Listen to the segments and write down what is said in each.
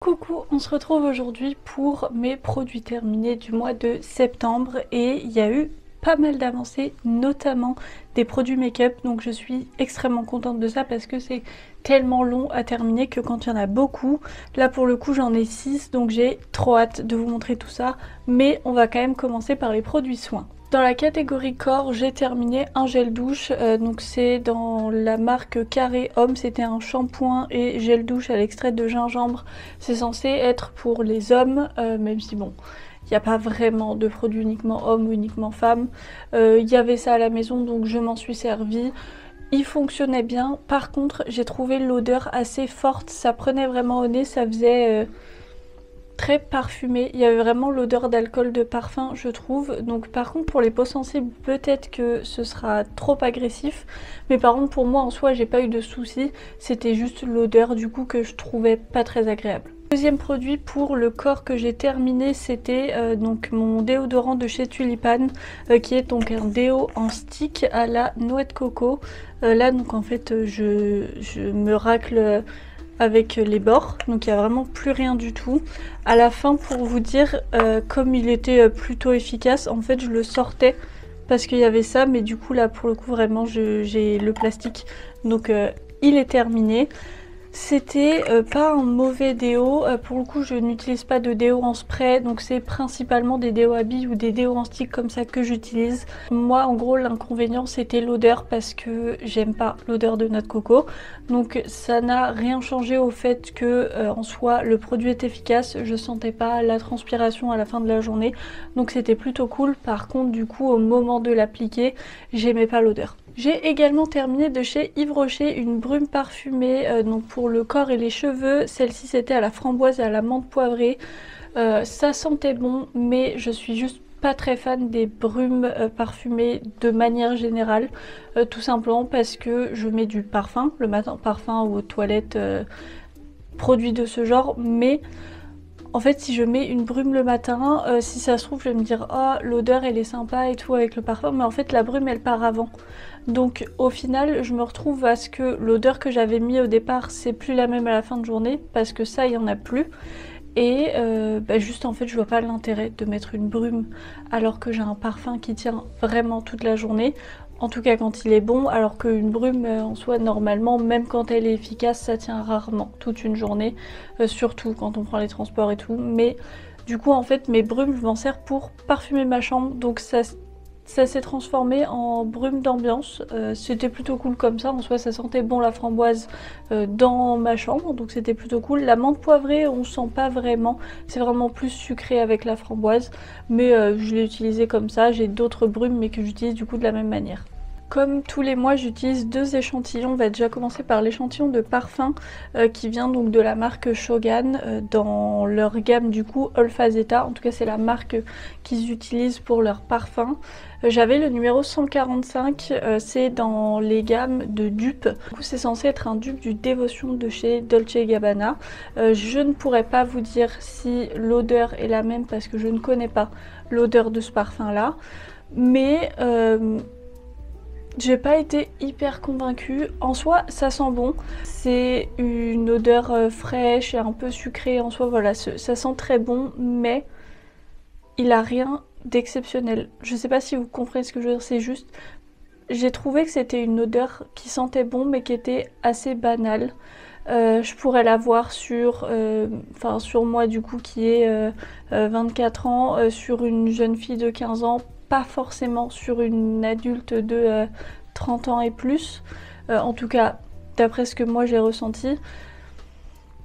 Coucou, on se retrouve aujourd'hui pour mes produits terminés du mois de septembre et il y a eu pas mal d'avancées, notamment des produits make-up, donc je suis extrêmement contente de ça parce que c'est tellement long à terminer que quand il y en a beaucoup, là pour le coup j'en ai 6, donc j'ai trop hâte de vous montrer tout ça, mais on va quand même commencer par les produits soins. Dans la catégorie corps, j'ai terminé un gel douche, donc c'est dans la marque Carré Homme, c'était un shampoing et gel douche à l'extrait de gingembre. C'est censé être pour les hommes, même si bon, il n'y a pas vraiment de produits uniquement hommes ou uniquement femmes. Il y avait ça à la maison donc je m'en suis servie. Il fonctionnait bien, par contre j'ai trouvé l'odeur assez forte, ça prenait vraiment au nez, ça faisait très parfumé, il y avait vraiment l'odeur d'alcool de parfum je trouve, donc par contre pour les peaux sensibles peut-être que ce sera trop agressif, mais par contre pour moi en soi j'ai pas eu de soucis, c'était juste l'odeur du coup que je trouvais pas très agréable. Deuxième produit pour le corps que j'ai terminé, c'était donc mon déodorant de chez Tulipan, qui est donc un déo en stick à la noix de coco. Là donc en fait je me racle avec les bords, donc il n'y a vraiment plus rien du tout. À la fin, pour vous dire, comme il était plutôt efficace, en fait je le sortais parce qu'il y avait ça, mais du coup là pour le coup vraiment j'ai le plastique, donc il est terminé. C'était pas un mauvais déo, pour le coup je n'utilise pas de déo en spray, donc c'est principalement des déos à billes ou des déos en stick comme ça que j'utilise. Moi en gros l'inconvénient c'était l'odeur parce que j'aime pas l'odeur de noix de coco, donc ça n'a rien changé au fait que en soi le produit est efficace, je sentais pas la transpiration à la fin de la journée, donc c'était plutôt cool. Par contre du coup au moment de l'appliquer j'aimais pas l'odeur. J'ai également terminé de chez Yves Rocher une brume parfumée, donc pour le corps et les cheveux. Celle-ci c'était à la framboise et à la menthe poivrée. Ça sentait bon, mais je suis juste pas très fan des brumes parfumées de manière générale, tout simplement parce que je mets du parfum le matin, parfum ou aux toilettes, produits de ce genre, mais en fait si je mets une brume le matin, si ça se trouve je vais me dire oh l'odeur elle est sympa et tout avec le parfum, mais en fait la brume elle part avant. Donc au final je me retrouve à ce que l'odeur que j'avais mis au départ c'est plus la même à la fin de journée parce que ça il y en a plus. Et juste en fait je vois pas l'intérêt de mettre une brume alors que j'ai un parfum qui tient vraiment toute la journée. En tout cas quand il est bon, alors qu'une brume en soi normalement même quand elle est efficace ça tient rarement toute une journée, surtout quand on prend les transports et tout. Mais du coup en fait mes brumes je m'en sers pour parfumer ma chambre, donc ça s'est transformé en brume d'ambiance. C'était plutôt cool comme ça, en soi ça sentait bon la framboise dans ma chambre, donc c'était plutôt cool. La menthe poivrée on sent pas vraiment, c'est vraiment plus sucré avec la framboise, mais je l'ai utilisé comme ça. J'ai d'autres brumes mais que j'utilise du coup de la même manière. Comme tous les mois j'utilise deux échantillons, on va déjà commencer par l'échantillon de parfum qui vient donc de la marque Shogun, dans leur gamme du coup Olfa Zeta, en tout cas c'est la marque qu'ils utilisent pour leur parfum. J'avais le numéro 145, c'est dans les gammes de dupes, du coup c'est censé être un dupe du Dévotion de chez Dolce & Gabbana. Je ne pourrais pas vous dire si l'odeur est la même parce que je ne connais pas l'odeur de ce parfum là, mais j'ai pas été hyper convaincue. En soi ça sent bon, c'est une odeur fraîche et un peu sucrée en soi, voilà, ça sent très bon, mais il a rien d'exceptionnel. Je sais pas si vous comprenez ce que je veux dire, c'est juste j'ai trouvé que c'était une odeur qui sentait bon mais qui était assez banale. Je pourrais l'avoir sur, sur moi du coup qui est 24 ans, sur une jeune fille de 15 ans, pas forcément sur une adulte de 30 ans et plus, en tout cas d'après ce que moi j'ai ressenti.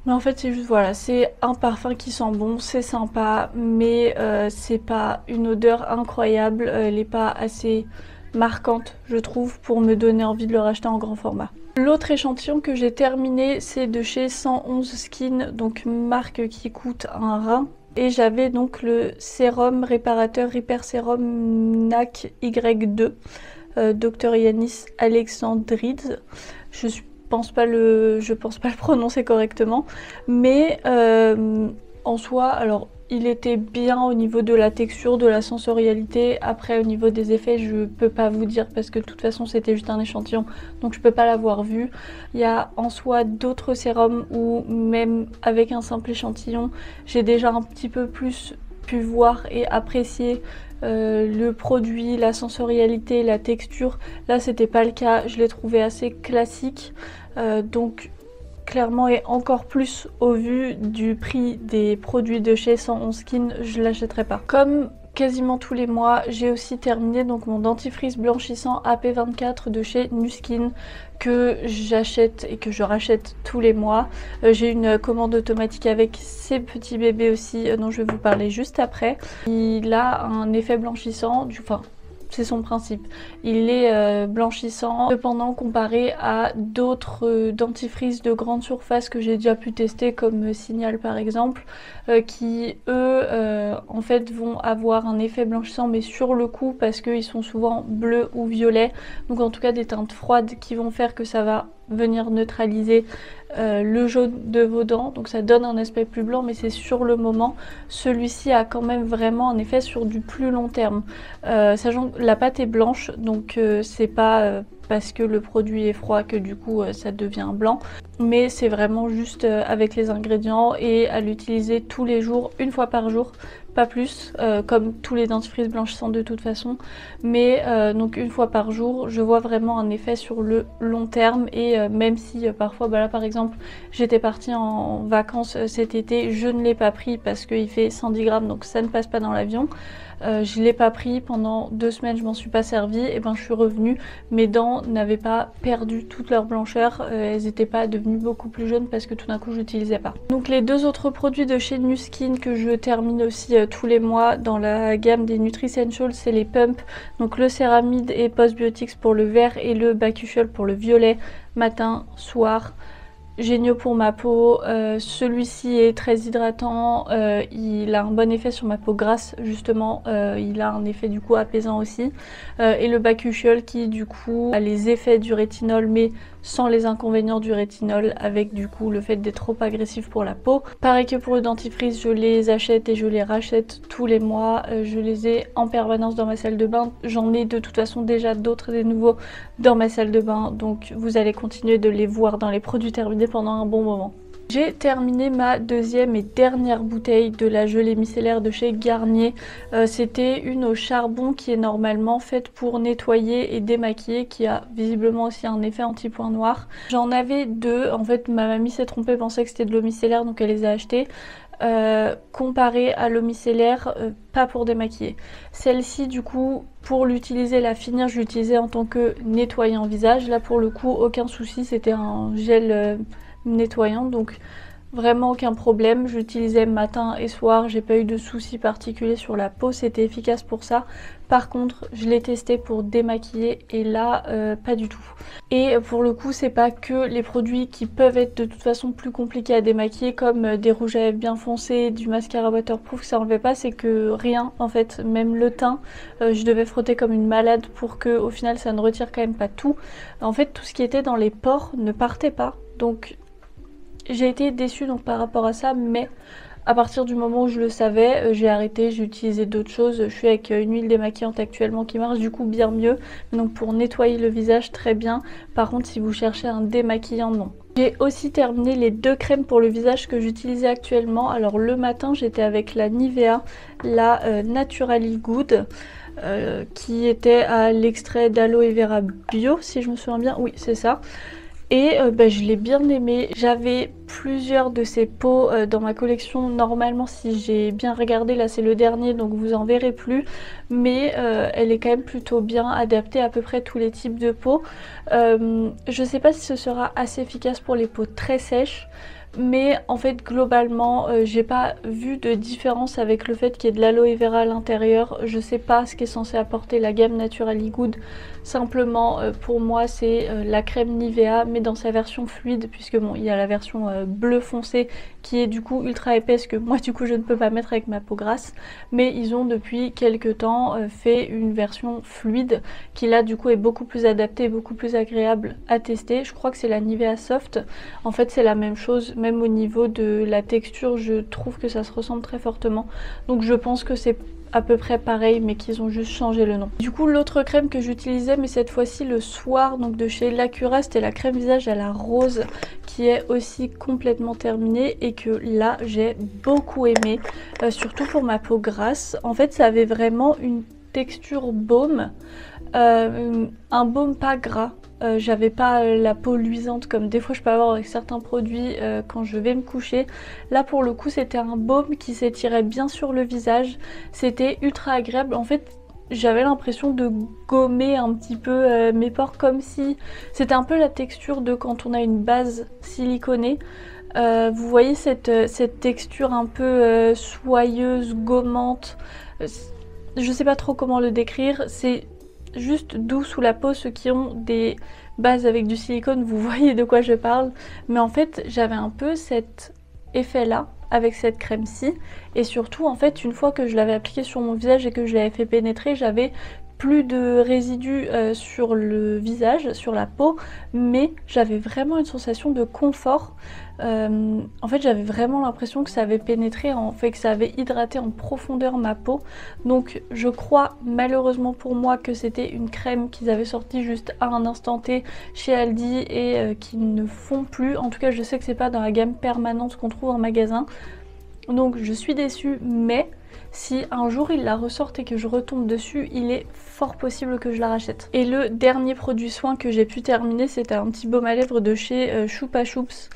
Mais en fait c'est juste voilà, c'est un parfum qui sent bon, c'est sympa, mais c'est pas une odeur incroyable, elle est pas assez marquante je trouve pour me donner envie de le racheter en grand format. L'autre échantillon que j'ai terminé c'est de chez 111 Skin, donc marque qui coûte un rein. Et j'avais donc le sérum réparateur Repair Serum NAC Y2, Dr Yanis Alexandrides. Je pense pas le prononcer correctement, mais en soi, alors il était bien au niveau de la texture, de la sensorialité. Après, au niveau des effets, je peux pas vous dire parce que de toute façon, c'était juste un échantillon, donc je peux pas l'avoir vu. Il y a en soi d'autres sérums où même avec un simple échantillon, j'ai déjà un petit peu plus pu voir et apprécier le produit, la sensorialité, la texture. Là, c'était pas le cas. Je l'ai trouvé assez classique, donc clairement, et encore plus au vu du prix des produits de chez 111 Skin, je l'achèterai pas. Comme quasiment tous les mois, j'ai aussi terminé donc mon dentifrice blanchissant AP24 de chez Nu Skin que j'achète et que je rachète tous les mois. J'ai une commande automatique avec ces petits bébés aussi dont je vais vous parler juste après. Il a un effet blanchissant, enfin c'est son principe. Il est blanchissant, cependant comparé à d'autres dentifrices de grande surface que j'ai déjà pu tester comme Signal par exemple, qui eux en fait vont avoir un effet blanchissant mais sur le coup parce qu'ils sont souvent bleus ou violets, donc en tout cas des teintes froides qui vont faire que ça va venir neutraliser le jaune de vos dents, donc ça donne un aspect plus blanc, mais c'est sur le moment. Celui-ci a quand même vraiment un effet sur du plus long terme, sachant que la pâte est blanche, donc c'est pas parce que le produit est froid que du coup ça devient blanc, mais c'est vraiment juste avec les ingrédients et à l'utiliser tous les jours, une fois par jour, pas plus, comme tous les dentifrices blanchissants de toute façon, mais donc une fois par jour, je vois vraiment un effet sur le long terme. Et même si parfois, bah là par exemple, j'étais partie en vacances cet été, je ne l'ai pas pris parce qu'il fait 110 grammes, donc ça ne passe pas dans l'avion. Je l'ai pas pris pendant 2 semaines, je m'en suis pas servi, et ben je suis revenue, mes dents n'avaient pas perdu toute leur blancheur, elles n'étaient pas devenues beaucoup plus jaunes parce que tout d'un coup je n'utilisais pas. Donc les deux autres produits de chez Nu Skin que je termine aussi tous les mois dans la gamme des Nutricentials, c'est les Pump, donc le céramide et Postbiotics pour le vert et le Bakuchiol pour le violet, matin, soir. Géniaux pour ma peau, celui-ci est très hydratant, il a un bon effet sur ma peau grasse justement, il a un effet du coup apaisant aussi, et le Bakuchiol qui du coup a les effets du rétinol mais sans les inconvénients du rétinol, avec du coup le fait d'être trop agressif pour la peau. Pareil que pour le dentifrice, je les achète et je les rachète tous les mois, je les ai en permanence dans ma salle de bain, j'en ai de toute façon déjà d'autres des nouveaux dans ma salle de bain, donc vous allez continuer de les voir dans les produits terminés pendant un bon moment. J'ai terminé ma deuxième et dernière bouteille de la gelée micellaire de chez Garnier. C'était une au charbon qui est normalement faite pour nettoyer et démaquiller, qui a visiblement aussi un effet anti-point noir. J'en avais deux, en fait ma mamie s'est trompée, pensait que c'était de l'eau micellaire donc elle les a achetées. Comparée à l'eau micellaire, pas pour démaquiller. Celle-ci du coup, pour l'utiliser, la finir, je l'utilisais en tant que nettoyant visage. Là pour le coup, aucun souci, c'était un gel nettoyant, donc vraiment aucun problème. J'utilisais matin et soir, j'ai pas eu de soucis particuliers sur la peau, c'était efficace pour ça. Par contre, je l'ai testé pour démaquiller et là, pas du tout. Et pour le coup, c'est pas que les produits qui peuvent être de toute façon plus compliqués à démaquiller, comme des rouges à lèvres bien foncés, du mascara waterproof, ça enlevait pas, c'est que rien en fait, même le teint, je devais frotter comme une malade pour que au final ça ne retire quand même pas tout. En fait, tout ce qui était dans les pores ne partait pas, donc j'ai été déçue donc par rapport à ça, mais à partir du moment où je le savais, j'ai arrêté, j'ai utilisé d'autres choses. Je suis avec une huile démaquillante actuellement qui marche du coup bien mieux. Donc pour nettoyer le visage, très bien. Par contre, si vous cherchez un démaquillant, non. J'ai aussi terminé les deux crèmes pour le visage que j'utilisais actuellement. Alors le matin, j'étais avec la Nivea, la Naturally Good. Qui était à l'extrait d'aloe vera bio, si je me souviens bien. Oui, c'est ça. Et je l'ai bien aimé. J'avais plusieurs de ces pots dans ma collection. Normalement, si j'ai bien regardé, là c'est le dernier donc vous en verrez plus, mais elle est quand même plutôt bien adaptée à peu près tous les types de peaux. Je sais pas si ce sera assez efficace pour les peaux très sèches, mais en fait globalement j'ai pas vu de différence avec le fait qu'il y ait de l'aloe vera à l'intérieur. Je sais pas ce qu'est censé apporter la gamme Naturally Good, simplement pour moi c'est la crème Nivea mais dans sa version fluide, puisque bon il y a la version bleu foncé qui est du coup ultra épaisse que moi du coup je ne peux pas mettre avec ma peau grasse, mais ils ont depuis quelques temps fait une version fluide qui là du coup est beaucoup plus adaptée, beaucoup plus agréable à tester. Je crois que c'est la Nivea Soft, en fait c'est la même chose même au niveau de la texture, je trouve que ça se ressemble très fortement. Donc je pense que c'est à peu près pareil, mais qu'ils ont juste changé le nom. Du coup, l'autre crème que j'utilisais, mais cette fois-ci le soir, donc de chez Lacura, c'était la crème visage à la rose, qui est aussi complètement terminée et que là, j'ai beaucoup aimé, surtout pour ma peau grasse. En fait, ça avait vraiment une texture baume, un baume pas gras. J'avais pas la peau luisante comme des fois je peux avoir avec certains produits quand je vais me coucher. Là pour le coup c'était un baume qui s'étirait bien sur le visage, c'était ultra agréable. En fait j'avais l'impression de gommer un petit peu mes pores, comme si c'était un peu la texture de quand on a une base siliconée. Vous voyez cette texture un peu soyeuse, gommante. Je sais pas trop comment le décrire, c'est juste doux sous la peau. Ceux qui ont des bases avec du silicone, vous voyez de quoi je parle. Mais en fait, j'avais un peu cet effet-là avec cette crème-ci. Et surtout, en fait, une fois que je l'avais appliquée sur mon visage et que je l'avais fait pénétrer, j'avais plus de résidus sur le visage, sur la peau, mais j'avais vraiment une sensation de confort. En fait j'avais vraiment l'impression que ça avait pénétré, en fait que ça avait hydraté en profondeur ma peau. Donc je crois malheureusement pour moi que c'était une crème qu'ils avaient sortie juste à un instant T chez Aldi et qu'ils ne font plus. En tout cas je sais que c'est pas dans la gamme permanente qu'on trouve en magasin. Donc je suis déçue, mais si un jour ils la ressortent et que je retombe dessus, il est fort possible que je la rachète. Et le dernier produit soin que j'ai pu terminer, c'était un petit baume à lèvres de chez Chupa Chups,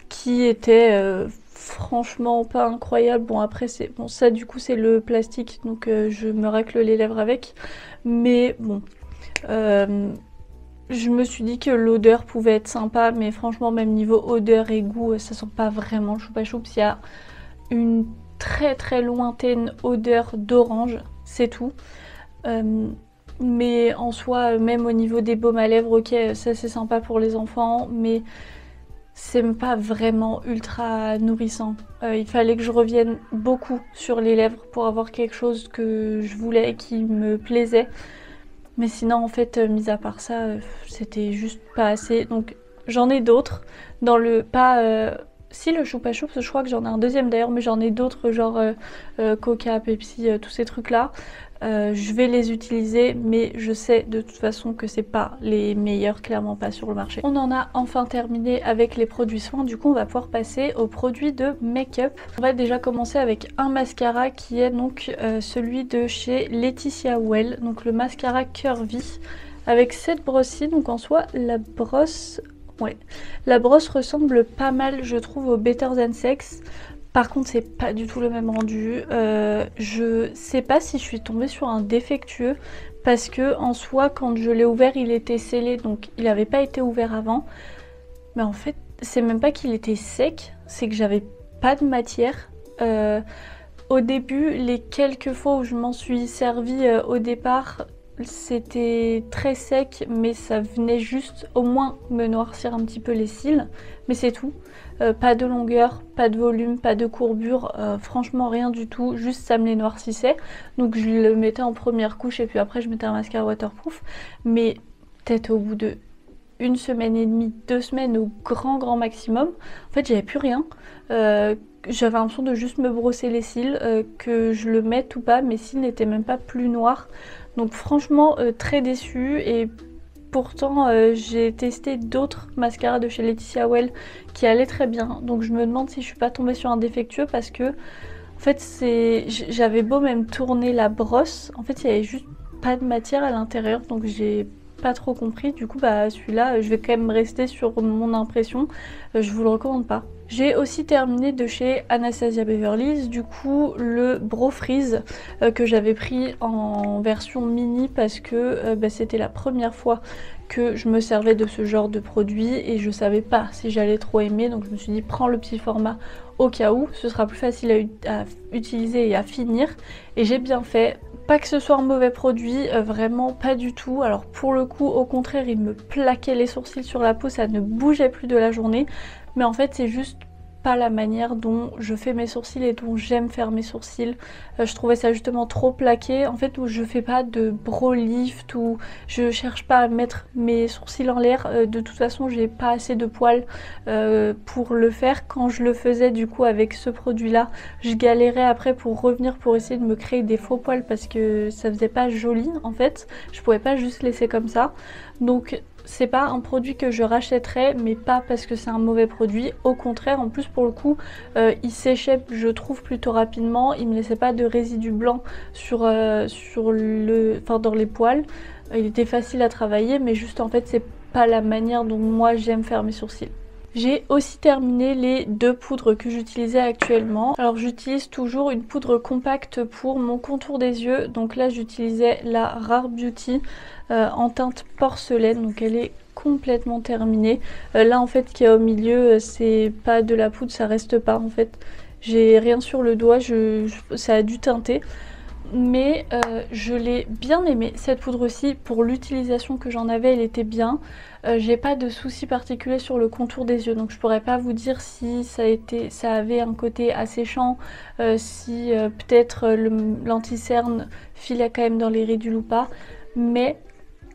qui était franchement pas incroyable. Bon après c'est bon, ça du coup c'est le plastique, donc je me racle les lèvres avec, mais bon je me suis dit que l'odeur pouvait être sympa, mais franchement même niveau odeur et goût ça sent pas vraiment le Chupa Chups. Il y a une très très lointaine odeur d'orange, c'est tout. Mais en soi, même au niveau des baumes à lèvres, ok, ça c'est sympa pour les enfants, mais c'est pas vraiment ultra nourrissant. Il fallait que je revienne beaucoup sur les lèvres pour avoir quelque chose que je voulais et qui me plaisait. Mais sinon, en fait, mis à part ça, c'était juste pas assez. Donc j'en ai d'autres. Dans le pas... si le Chupa Chups, je crois que j'en ai un deuxième d'ailleurs, mais j'en ai d'autres genre Coca, Pepsi, tous ces trucs là. Je vais les utiliser, mais je sais de toute façon que c'est pas les meilleurs, clairement pas sur le marché. On en a enfin terminé avec les produits soins, du coup on va pouvoir passer aux produits de make-up. On va déjà commencer avec un mascara qui est donc celui de chez Laetitia Well, donc le mascara Curvy avec cette brosse-ci. Donc en soi la brosse... ouais, la brosse ressemble pas mal je trouve au Better Than Sex. Par contre c'est pas du tout le même rendu. Je sais pas si je suis tombée sur un défectueux, parce que en soi quand je l'ai ouvert il était scellé, donc il avait pas été ouvert avant. Mais en fait c'est même pas qu'il était sec, c'est que j'avais pas de matière. Au début, les quelques fois où je m'en suis servi au départ, c'était très sec, mais ça venait juste au moins me noircir un petit peu les cils, mais c'est tout. Pas de longueur, pas de volume, pas de courbure, franchement rien du tout, juste ça me les noircissait. Donc je le mettais en première couche et puis après je mettais un mascara waterproof, mais peut-être au bout de une semaine et demie, 2 semaines au grand maximum, en fait j'avais plus rien. J'avais l'impression de juste me brosser les cils, que je le mette ou pas, mes cils n'étaient même pas plus noirs. Donc franchement très déçue. Et pourtant j'ai testé d'autres mascaras de chez Laetitia Well qui allaient très bien. Donc je me demande si je suis pas tombée sur un défectueux, parce que en fait j'avais beau même tourner la brosse, en fait il y avait juste pas de matière à l'intérieur, donc j'ai pas trop compris. Du coup bah celui-là je vais quand même rester sur mon impression, je vous le recommande pas. J'ai aussi terminé de chez Anastasia Beverly Hills, du coup le Brow Freeze que j'avais pris en version mini, parce que c'était la première fois que je me servais de ce genre de produit et je savais pas si j'allais trop aimer, donc je me suis dit prends le petit format au cas où, ce sera plus facile à utiliser et à finir, et j'ai bien fait. Pas que ce soit un mauvais produit, vraiment pas du tout. Alors pour le coup au contraire il me plaquait les sourcils sur la peau, ça ne bougeait plus de la journée. Mais en fait c'est juste pas la manière dont je fais mes sourcils et dont j'aime faire mes sourcils. Je trouvais ça justement trop plaqué, en fait, où je fais pas de brow lift, où je cherche pas à mettre mes sourcils en l'air. De toute façon, j'ai pas assez de poils pour le faire. Quand je le faisais du coup avec ce produit là, je galérais après pour revenir pour essayer de me créer des faux poils parce que ça faisait pas joli en fait. Je pouvais pas juste laisser comme ça. Donc c'est pas un produit que je rachèterais, mais pas parce que c'est un mauvais produit. Au contraire, en plus pour le coup, il séchait, je trouve, plutôt rapidement. Il me laissait pas de résidus blancs dans les poils. Il était facile à travailler, mais juste en fait, c'est pas la manière dont moi j'aime faire mes sourcils. J'ai aussi terminé les 2 poudres que j'utilisais actuellement. Alors j'utilise toujours une poudre compacte pour mon contour des yeux. Donc là j'utilisais la Rare Beauty en teinte porcelaine. Donc elle est complètement terminée. Là en fait ce qu'il y a au milieu c'est pas de la poudre, ça reste pas en fait. J'ai rien sur le doigt, ça a dû teinter. Mais je l'ai bien aimée cette poudre aussi. Pour l'utilisation que j'en avais, elle était bien. J'ai pas de soucis particuliers sur le contour des yeux, donc je pourrais pas vous dire si ça avait un côté asséchant, si peut-être l'anti-cerne filait quand même dans les ridules ou pas. Mais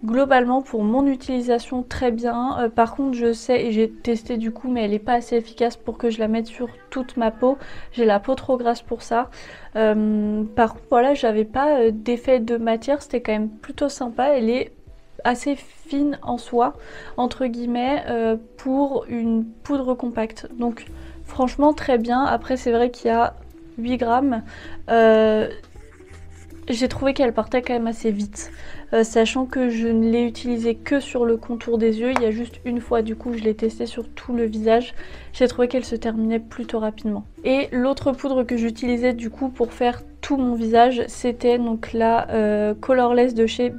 globalement pour mon utilisation très bien. Par contre je sais et j'ai testé du coup, mais elle est pas assez efficace pour que je la mette sur toute ma peau. J'ai la peau trop grasse pour ça. Par contre voilà, j'avais pas d'effet de matière, c'était quand même plutôt sympa. Elle est assez fine en soi entre guillemets pour une poudre compacte, donc franchement très bien. Après c'est vrai qu'il y a 8 grammes. J'ai trouvé qu'elle partait quand même assez vite, sachant que je ne l'ai utilisée que sur le contour des yeux. Il y a juste une fois du coup je l'ai testée sur tout le visage. J'ai trouvé qu'elle se terminait plutôt rapidement. Et l'autre poudre que j'utilisais du coup pour faire tout mon visage, c'était donc la Colorless de chez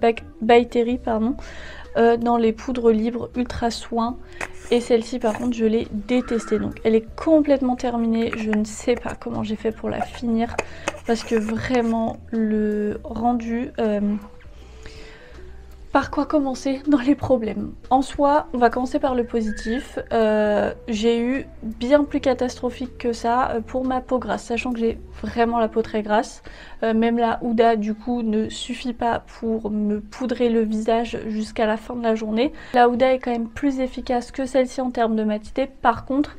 By Terry, pardon, dans les poudres libres Ultra Soin. Et celle-ci par contre je l'ai détestée, donc elle est complètement terminée. Je ne sais pas comment j'ai fait pour la finir parce que vraiment le rendu... Par quoi commencer dans les problèmes? En soi, on va commencer par le positif. J'ai eu bien plus catastrophique que ça pour ma peau grasse, sachant que j'ai vraiment la peau très grasse. Même la Huda du coup ne suffit pas pour me poudrer le visage jusqu'à la fin de la journée. La Huda est quand même plus efficace que celle-ci en termes de matité. Par contre,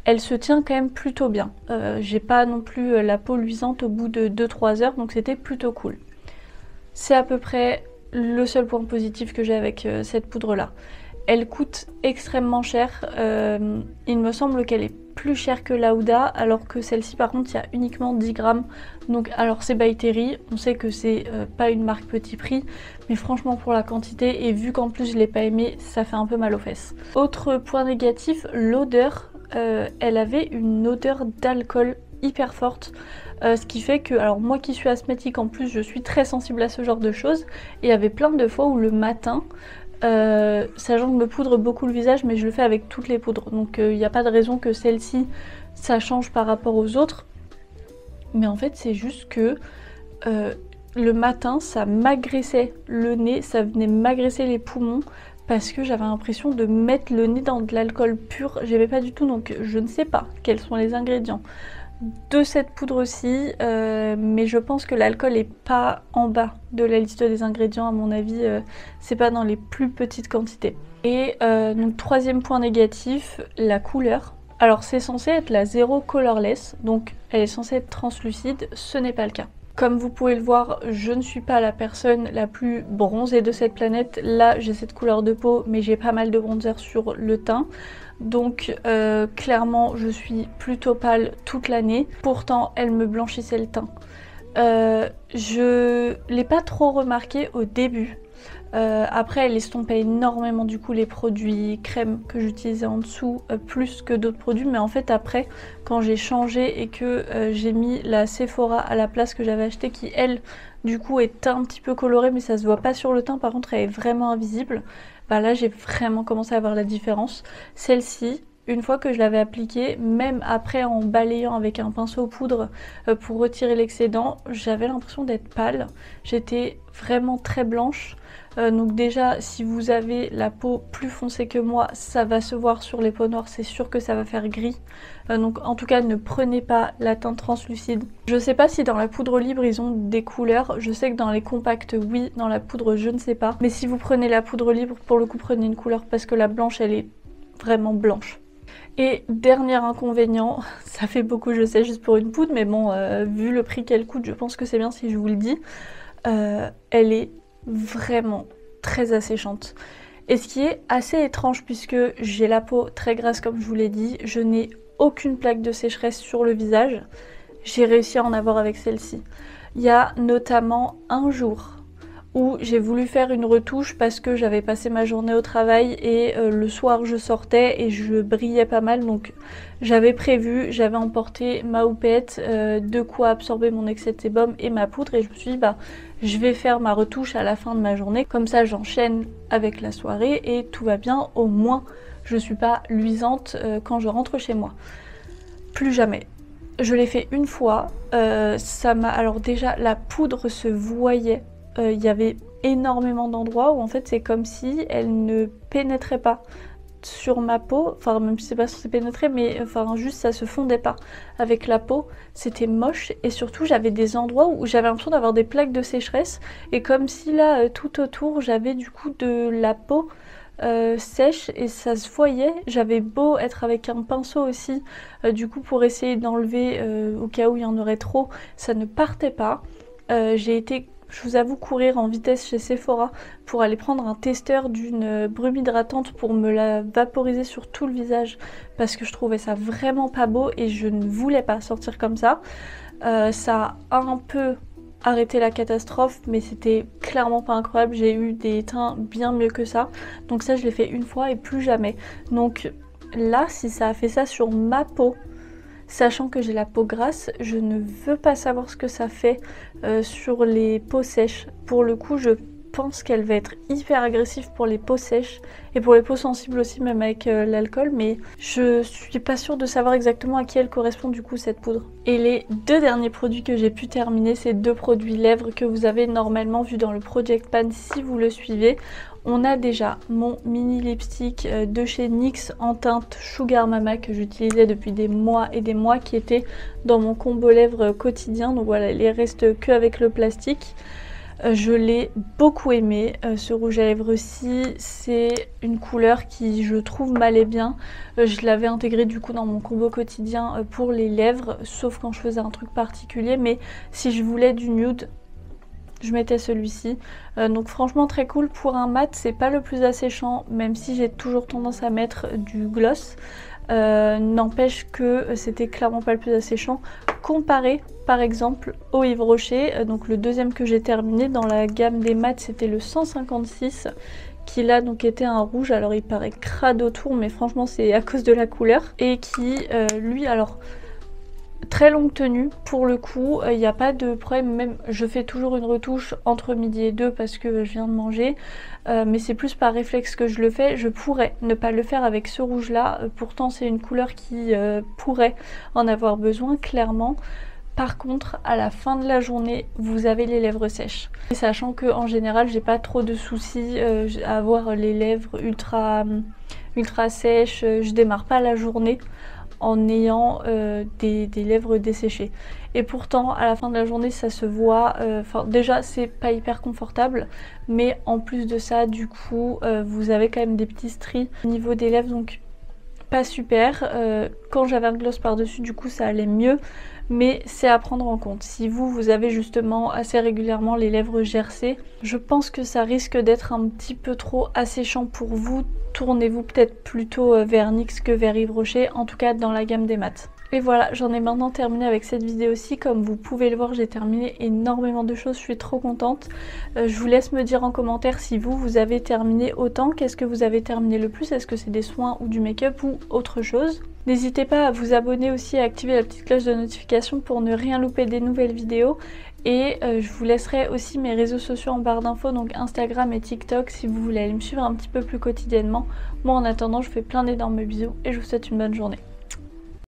elle se tient quand même plutôt bien. J'ai pas non plus la peau luisante au bout de 2-3 heures, donc c'était plutôt cool. C'est à peu près le seul point positif que j'ai avec cette poudre là. Elle coûte extrêmement cher. Il me semble qu'elle est plus chère que la Huda, alors que celle-ci par contre il y a uniquement 10 grammes. Donc alors c'est By Terry, on sait que c'est pas une marque petit prix, mais franchement pour la quantité et vu qu'en plus je l'ai pas aimée, ça fait un peu mal aux fesses. Autre point négatif, l'odeur. Elle avait une odeur d'alcool hyper forte. Ce qui fait que, alors moi qui suis asthmatique en plus, je suis très sensible à ce genre de choses. Et il y avait plein de fois où le matin, sachant que je me poudre beaucoup le visage, mais je le fais avec toutes les poudres. Donc il n'y a pas de raison que celle-ci, ça change par rapport aux autres. Mais en fait c'est juste que le matin, ça m'agressait le nez, ça venait m'agresser les poumons. Parce que j'avais l'impression de mettre le nez dans de l'alcool pur. J'aimais pas du tout, donc je ne sais pas quels sont les ingrédients de cette poudre-ci, mais je pense que l'alcool est pas en bas de la liste des ingrédients, à mon avis, c'est pas dans les plus petites quantités. Et donc troisième point négatif, la couleur. Alors c'est censé être la Zero Colorless, donc elle est censée être translucide, ce n'est pas le cas. Comme vous pouvez le voir, je ne suis pas la personne la plus bronzée de cette planète. Là, j'ai cette couleur de peau, mais j'ai pas mal de bronzer sur le teint. Donc clairement, je suis plutôt pâle toute l'année. Pourtant, elle me blanchissait le teint. Je l'ai pas trop remarqué au début. Après elle estompait énormément du coup les produits crème que j'utilisais en dessous, plus que d'autres produits, mais en fait après quand j'ai changé et que j'ai mis la Sephora à la place que j'avais acheté, qui elle du coup est un petit peu colorée mais ça se voit pas sur le teint, par contre elle est vraiment invisible, bah là j'ai vraiment commencé à voir la différence. Celle-ci une fois que je l'avais appliqué, même après en balayant avec un pinceau poudre pour retirer l'excédent, j'avais l'impression d'être pâle. J'étais vraiment très blanche. Donc déjà, si vous avez la peau plus foncée que moi, ça va se voir sur les peaux noires, c'est sûr que ça va faire gris. Donc en tout cas, ne prenez pas la teinte translucide. Je sais pas si dans la poudre libre, ils ont des couleurs. Je sais que dans les compacts, oui. Dans la poudre, je ne sais pas. Mais si vous prenez la poudre libre, pour le coup, prenez une couleur parce que la blanche, elle est vraiment blanche. Et dernier inconvénient, ça fait beaucoup je sais juste pour une poudre, mais bon, vu le prix qu'elle coûte, je pense que c'est bien si je vous le dis. Elle est vraiment très asséchante. Et ce qui est assez étrange puisque j'ai la peau très grasse comme je vous l'ai dit, je n'ai aucune plaque de sécheresse sur le visage. J'ai réussi à en avoir avec celle-ci. Il y a notamment un jour où j'ai voulu faire une retouche parce que j'avais passé ma journée au travail et le soir je sortais et je brillais pas mal, donc j'avais prévu, j'avais emporté ma houppette, de quoi absorber mon excès de sébum et ma poudre, et je me suis dit bah je vais faire ma retouche à la fin de ma journée, comme ça j'enchaîne avec la soirée et tout va bien, au moins je suis pas luisante quand je rentre chez moi. Plus jamais. Je l'ai fait une fois, ça m'a... Alors déjà la poudre se voyait. Il y avait énormément d'endroits où en fait c'est comme si elle ne pénétrait pas sur ma peau, enfin même si c'est pas censé pénétrer, mais enfin juste ça se fondait pas avec la peau, c'était moche, et surtout j'avais des endroits où j'avais l'impression d'avoir des plaques de sécheresse, et comme si là tout autour j'avais du coup de la peau sèche et ça se voyait. J'avais beau être avec un pinceau aussi du coup pour essayer d'enlever au cas où il y en aurait trop, ça ne partait pas. J'ai été, je vous avoue, courir en vitesse chez Sephora pour aller prendre un testeur d'une brume hydratante pour me la vaporiser sur tout le visage parce que je trouvais ça vraiment pas beau et je ne voulais pas sortir comme ça. Ça a un peu arrêté la catastrophe, mais c'était clairement pas incroyable. J'ai eu des teints bien mieux que ça. Donc ça, je l'ai fait une fois et plus jamais. Donc là, si ça a fait ça sur ma peau, sachant que j'ai la peau grasse, je ne veux pas savoir ce que ça fait sur les peaux sèches. Pour le coup, je pense qu'elle va être hyper agressive pour les peaux sèches et pour les peaux sensibles aussi, même avec l'alcool, mais je suis pas sûre de savoir exactement à qui elle correspond du coup cette poudre. Et les deux derniers produits que j'ai pu terminer, c'est deux produits lèvres que vous avez normalement vu dans le Project Pan si vous le suivez. On a déjà mon mini lipstick de chez NYX en teinte Sugar Mama que j'utilisais depuis des mois et des mois, qui était dans mon combo lèvres quotidien. Donc voilà, il reste que avec le plastique. Je l'ai beaucoup aimé, ce rouge à lèvres-ci, c'est une couleur qui je trouve m'allait bien. Je l'avais intégré du coup dans mon combo quotidien pour les lèvres, sauf quand je faisais un truc particulier, mais si je voulais du nude, je mettais celui-ci. Donc franchement très cool. Pour un mat, c'est pas le plus asséchant, même si j'ai toujours tendance à mettre du gloss. N'empêche que c'était clairement pas le plus asséchant comparé par exemple au Yves Rocher. Donc le deuxième que j'ai terminé dans la gamme des mats, c'était le 156 qui là donc était un rouge. Alors il paraît crade autour, mais franchement c'est à cause de la couleur, et qui lui, alors très longue tenue pour le coup, il n'y a pas de problème. Même je fais toujours une retouche entre midi et 2 parce que je viens de manger, mais c'est plus par réflexe que je le fais. Je pourrais ne pas le faire avec ce rouge là, pourtant c'est une couleur qui pourrait en avoir besoin clairement. Par contre, à la fin de la journée, vous avez les lèvres sèches. Et sachant que en général, j'ai pas trop de soucis à avoir les lèvres ultra sèches, je démarre pas la journée en ayant des lèvres desséchées. Et pourtant, à la fin de la journée, ça se voit. Déjà, c'est pas hyper confortable, mais en plus de ça, du coup, vous avez quand même des petits stries au niveau des lèvres, donc pas super. Quand j'avais un gloss par-dessus, du coup, ça allait mieux, mais c'est à prendre en compte. Si vous avez justement assez régulièrement les lèvres gercées, je pense que ça risque d'être un petit peu trop asséchant pour vous. Tournez-vous peut-être plutôt vers NYX que vers Yves Rocher, en tout cas dans la gamme des mats. Et voilà, j'en ai maintenant terminé avec cette vidéo-ci. Comme vous pouvez le voir, j'ai terminé énormément de choses, je suis trop contente. Je vous laisse me dire en commentaire si vous avez terminé autant. Qu'est-ce que vous avez terminé le plus? Est-ce que c'est des soins ou du make-up ou autre chose? N'hésitez pas à vous abonner aussi et à activer la petite cloche de notification pour ne rien louper des nouvelles vidéos. Et je vous laisserai aussi mes réseaux sociaux en barre d'infos, donc Instagram et TikTok si vous voulez aller me suivre un petit peu plus quotidiennement. Moi en attendant, je vous fais plein d'énormes bisous et je vous souhaite une bonne journée.